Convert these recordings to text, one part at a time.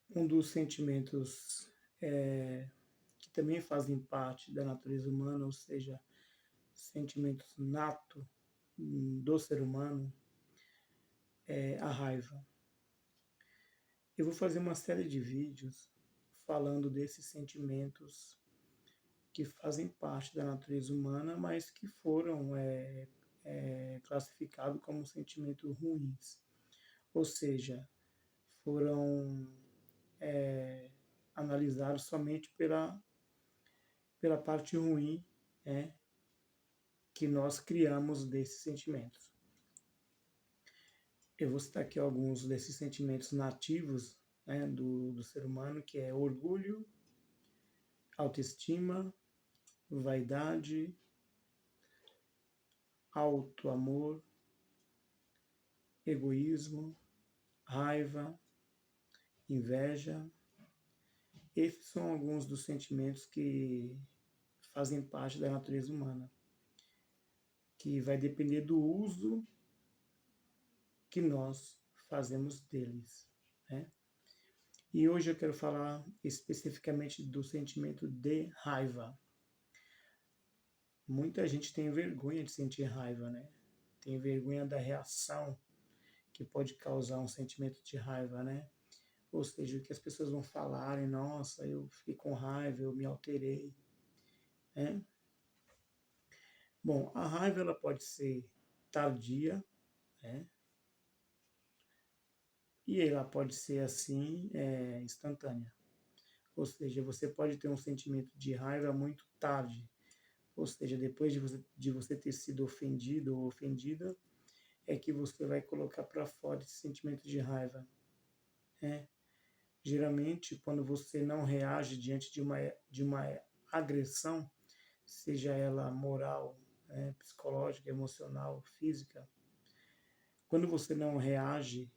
Um dos sentimentos que também fazem parte da natureza humana, ou seja, sentimentos nato do ser humano, é a raiva. Eu vou fazer uma série de vídeos falando desses sentimentos que fazem parte da natureza humana, mas que foram classificados como sentimentos ruins. Ou seja, foram analisados somente pela parte ruim, né, que nós criamos desses sentimentos. Eu vou citar aqui alguns desses sentimentos nativos, né, do ser humano, que é orgulho, autoestima, vaidade, auto-amor, egoísmo, raiva, inveja. Esses são alguns dos sentimentos que fazem parte da natureza humana, que vai depender do uso que nós fazemos deles, né? E hoje eu quero falar especificamente do sentimento de raiva. Muita gente tem vergonha de sentir raiva, né? Tem vergonha da reação que pode causar um sentimento de raiva, né? Ou seja, o que as pessoas vão falarem, nossa, eu fiquei com raiva, eu me alterei, né? Bom, a raiva ela pode ser tardia, né? E ela pode ser assim, instantânea. Ou seja, você pode ter um sentimento de raiva muito tarde. Ou seja, depois de você ter sido ofendido ou ofendida, é que você vai colocar para fora esse sentimento de raiva, né? Geralmente, quando você não reage diante de uma agressão, seja ela moral, psicológica, emocional, física, quando você não reage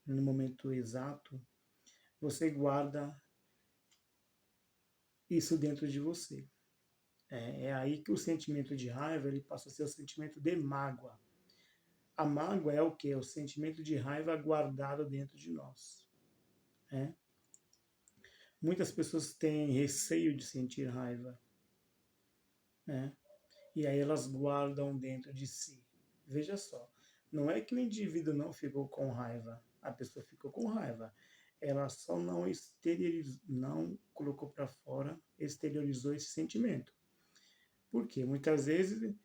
no momento exato, você guarda isso dentro de você. É aí que o sentimento de raiva ele passa a ser o sentimento de mágoa. A mágoa é o que? É o sentimento de raiva guardado dentro de nós. Né? Muitas pessoas têm receio de sentir raiva, né? E aí elas guardam dentro de si. Veja só, não é que o indivíduo não ficou com raiva, a pessoa ficou com raiva. Ela só não exteriorizou, não colocou para fora, exteriorizou esse sentimento. Por quê? Muitas vezes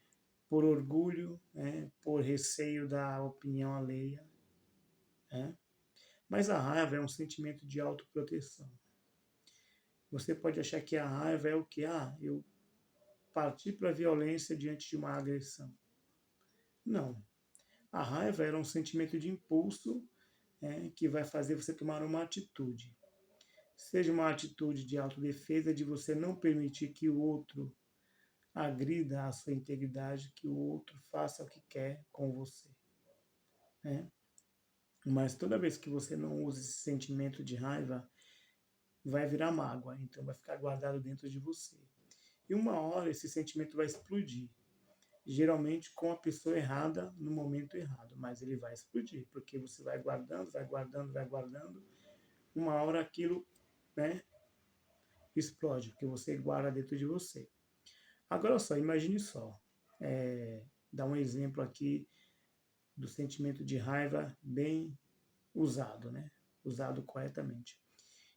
por orgulho, né, por receio da opinião alheia, né? Mas a raiva é um sentimento de autoproteção. Você pode achar que a raiva é o que? Eu parti para a violência diante de uma agressão. Não. A raiva era um sentimento de impulso, que vai fazer você tomar uma atitude. Seja uma atitude de autodefesa, de você não permitir que o outro agrida a sua integridade, que o outro faça o que quer com você. Né? Mas toda vez que você não usa esse sentimento de raiva, vai virar mágoa, então vai ficar guardado dentro de você. E uma hora esse sentimento vai explodir. Geralmente com a pessoa errada no momento errado, mas ele vai explodir, porque você vai guardando, vai guardando, vai guardando. Uma hora aquilo, né, explode, porque você guarda dentro de você. Agora só, imagine só, dar um exemplo aqui do sentimento de raiva bem usado, né? Usado corretamente.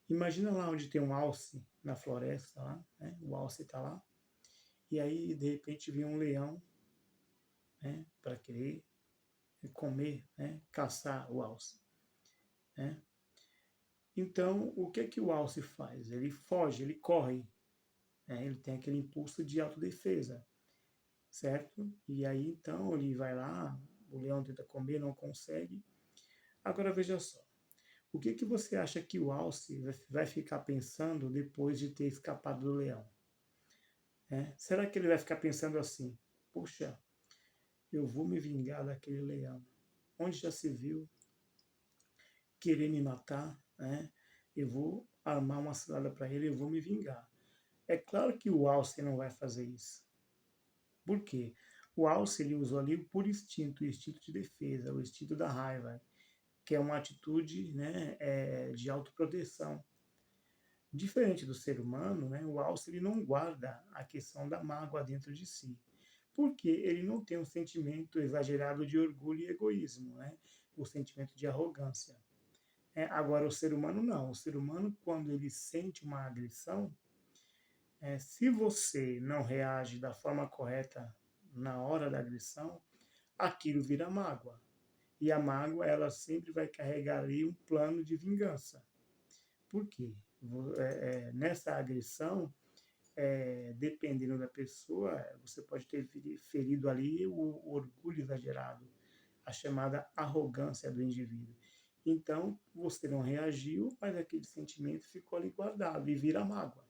Imagina lá onde tem um alce na floresta, lá, né? O alce está lá, e aí de repente vem um leão, né? Para querer comer, né? Caçar o alce, né? Então, o que é que o alce faz? Ele foge, ele corre, né? Ele tem aquele impulso de autodefesa, certo? E aí então ele vai lá, o leão tenta comer, não consegue. Agora veja só, o que que você acha que o alce vai ficar pensando depois de ter escapado do leão? Né? Será que ele vai ficar pensando assim, poxa, eu vou me vingar daquele leão? Onde já se viu querer me matar? Né? Eu vou armar uma cilada para ele, eu vou me vingar. É claro que o alce não vai fazer isso. Por quê? O alce ele usou ali por instinto, o instinto de defesa, o instinto da raiva. que é uma atitude, né, de autoproteção. Diferente do ser humano, né, o alce ele não guarda a questão da mágoa dentro de si, porque ele não tem um sentimento exagerado de orgulho e egoísmo, né, o sentimento de arrogância. Agora, o ser humano não. O ser humano, quando ele sente uma agressão, se você não reage da forma correta na hora da agressão, aquilo vira mágoa. E a mágoa, ela sempre vai carregar ali um plano de vingança. Por quê? Nessa agressão, dependendo da pessoa, você pode ter ferido ali o orgulho exagerado, a chamada arrogância do indivíduo. Então, você não reagiu, mas aquele sentimento ficou ali guardado e vira mágoa.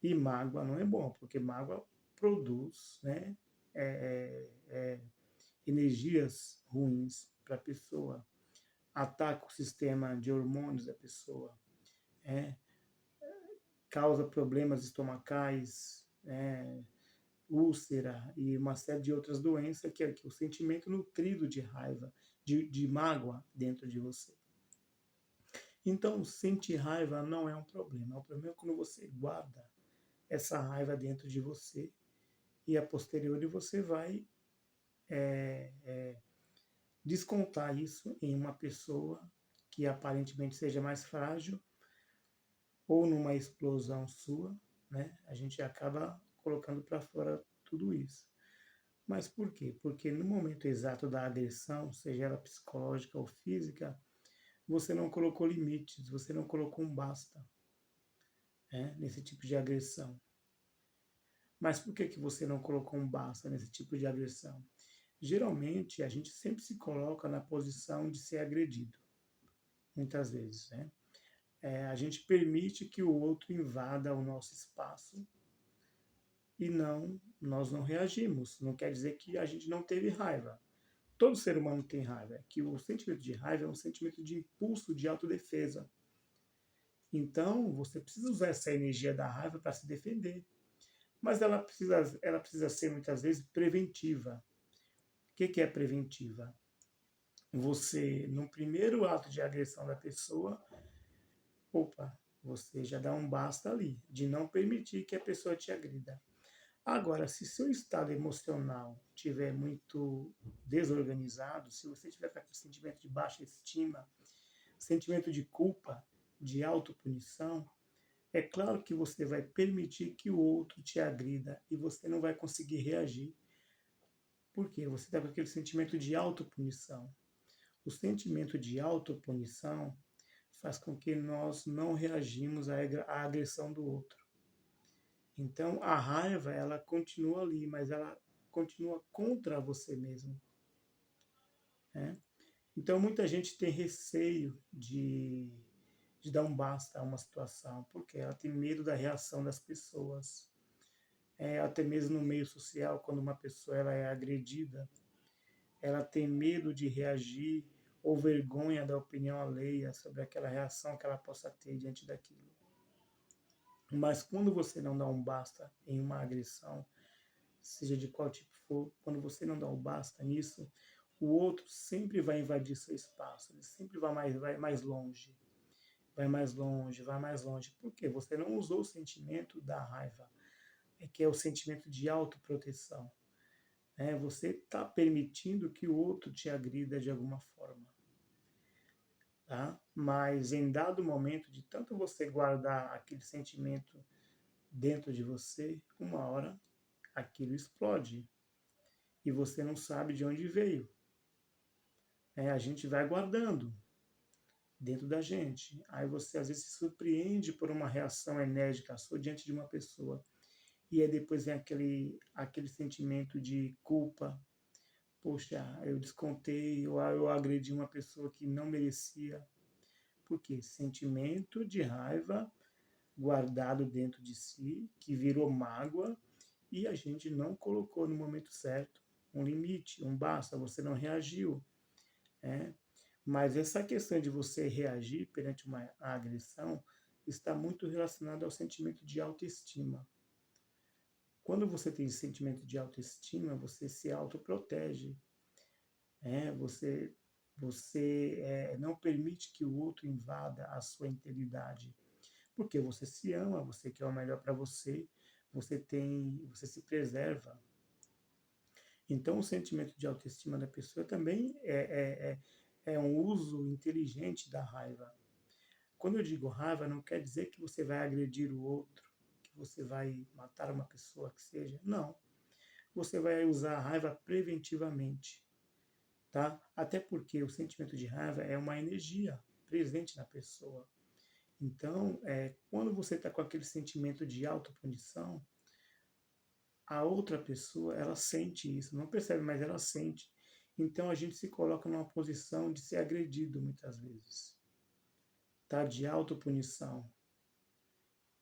E mágoa não é bom, porque mágoa produz, né, é, é, é, energias ruins para a pessoa, ataca o sistema de hormônios da pessoa, é, causa problemas estomacais, úlcera e uma série de outras doenças que é o sentimento nutrido de raiva, de mágoa dentro de você. Então, sentir raiva não é um problema. O problema é quando você guarda essa raiva dentro de você e a posteriori você vai descontar isso em uma pessoa que aparentemente seja mais frágil ou numa explosão sua, né? A gente acaba colocando para fora tudo isso. Mas por quê? Porque no momento exato da agressão, seja ela psicológica ou física, você não colocou limites, você não colocou um basta, né, nesse tipo de agressão. Mas por que você não colocou um basta nesse tipo de agressão? Geralmente, a gente sempre se coloca na posição de ser agredido, muitas vezes, né? A gente permite que o outro invada o nosso espaço e nós não reagimos. Não quer dizer que a gente não teve raiva. Todo ser humano tem raiva. Que o sentimento de raiva é um sentimento de impulso de autodefesa. Então, você precisa usar essa energia da raiva para se defender. Mas ela precisa ser, muitas vezes, preventiva. O que é preventiva? Você, no primeiro ato de agressão da pessoa, você já dá um basta ali, de não permitir que a pessoa te agrida. Agora, se seu estado emocional estiver muito desorganizado, se você tiver com aquele sentimento de baixa estima, sentimento de culpa, de autopunição, é claro que você vai permitir que o outro te agrida e você não vai conseguir reagir. Por quê? Você está com aquele sentimento de autopunição. O sentimento de autopunição faz com que nós não reagimos à agressão do outro. Então, a raiva, ela continua ali, mas ela continua contra você mesmo, né? Então, muita gente tem receio de dar um basta a uma situação, porque ela tem medo da reação das pessoas. Até mesmo no meio social, quando uma pessoa ela é agredida, ela tem medo de reagir ou vergonha da opinião alheia sobre aquela reação que ela possa ter diante daquilo. Mas quando você não dá um basta em uma agressão, seja de qual tipo for, quando você não dá um basta nisso, o outro sempre vai invadir seu espaço, ele sempre vai mais longe, vai mais longe, vai mais longe. Por quê? Você não usou o sentimento da raiva, que é o sentimento de autoproteção. Você está permitindo que o outro te agrida de alguma forma. Tá? Mas em dado momento, de tanto você guardar aquele sentimento dentro de você, uma hora aquilo explode e você não sabe de onde veio. A gente vai guardando dentro da gente. Aí você às vezes se surpreende por uma reação enérgica sua diante de uma pessoa. E aí depois vem aquele sentimento de culpa. Poxa, eu descontei, eu agredi uma pessoa que não merecia. Por quê? Sentimento de raiva guardado dentro de si, que virou mágoa, e a gente não colocou no momento certo um limite, um basta, você não reagiu. Né? Mas essa questão de você reagir perante uma agressão está muito relacionada ao sentimento de autoestima. Quando você tem esse sentimento de autoestima, você se autoprotege. Você Você não permite que o outro invada a sua integridade, porque você se ama, você quer o melhor para você, você se preserva. Então, o sentimento de autoestima da pessoa também é um uso inteligente da raiva. Quando eu digo raiva, não quer dizer que você vai agredir o outro, que você vai matar uma pessoa que seja. Não. Você vai usar a raiva preventivamente, tá? Até porque o sentimento de raiva é uma energia presente na pessoa. Então, quando você está com aquele sentimento de autopunição, a outra pessoa, ela sente isso, não percebe, mas ela sente. Então, a gente se coloca numa posição de ser agredido muitas vezes, tá? De autopunição.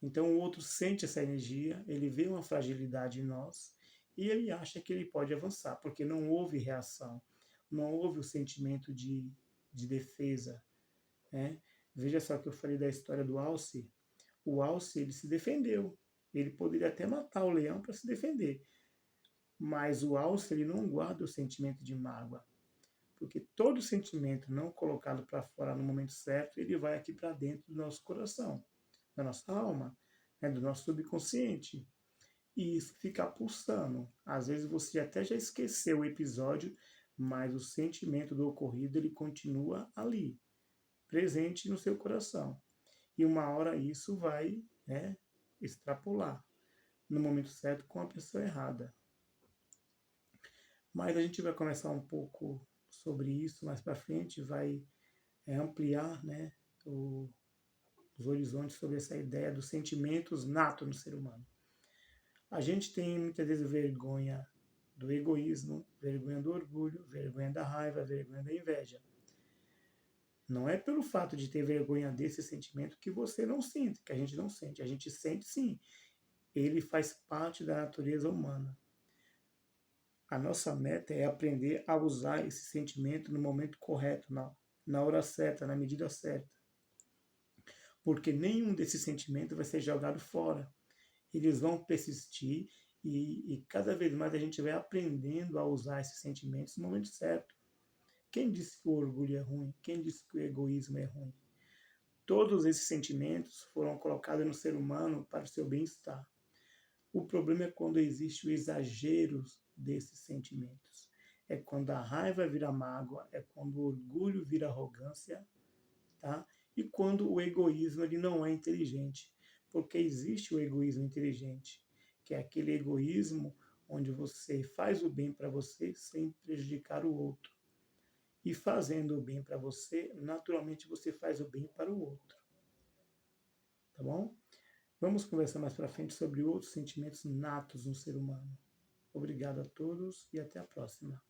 Então, o outro sente essa energia, ele vê uma fragilidade em nós e ele acha que ele pode avançar, porque não houve reação, não houve o sentimento de defesa, né? Veja só que eu falei da história do Alce. O Alce, ele se defendeu. Ele poderia até matar o leão para se defender. Mas o Alce, ele não guarda o sentimento de mágoa. Porque todo sentimento não colocado para fora no momento certo, ele vai aqui para dentro do nosso coração, da nossa alma, né, do nosso subconsciente. E isso fica pulsando. Às vezes você até já esqueceu o episódio, mas o sentimento do ocorrido ele continua ali, presente no seu coração. E uma hora isso vai, né, extrapolar no momento certo com a pessoa errada. Mas a gente vai conversar um pouco sobre isso mais para frente, vai ampliar, né, os horizontes sobre essa ideia dos sentimentos natos no ser humano. A gente tem muitas vezes vergonha do egoísmo, vergonha do orgulho, vergonha da raiva, vergonha da inveja. Não é pelo fato de ter vergonha desse sentimento que você não sente, que a gente não sente. A gente sente sim. Ele faz parte da natureza humana. A nossa meta é aprender a usar esse sentimento no momento correto, na hora certa, na medida certa. Porque nenhum desses sentimentos vai ser jogado fora. Eles vão persistir e cada vez mais a gente vai aprendendo a usar esses sentimentos no momento certo. Quem disse que o orgulho é ruim? Quem disse que o egoísmo é ruim? Todos esses sentimentos foram colocados no ser humano para o seu bem-estar. O problema é quando existe o exagero desses sentimentos. É quando a raiva vira mágoa, é quando o orgulho vira arrogância, tá? E quando o egoísmo ele não é inteligente, porque existe o egoísmo inteligente, que é aquele egoísmo onde você faz o bem para você sem prejudicar o outro. E fazendo o bem para você, naturalmente você faz o bem para o outro. Tá bom? Vamos conversar mais para frente sobre outros sentimentos natos no ser humano. Obrigado a todos e até a próxima.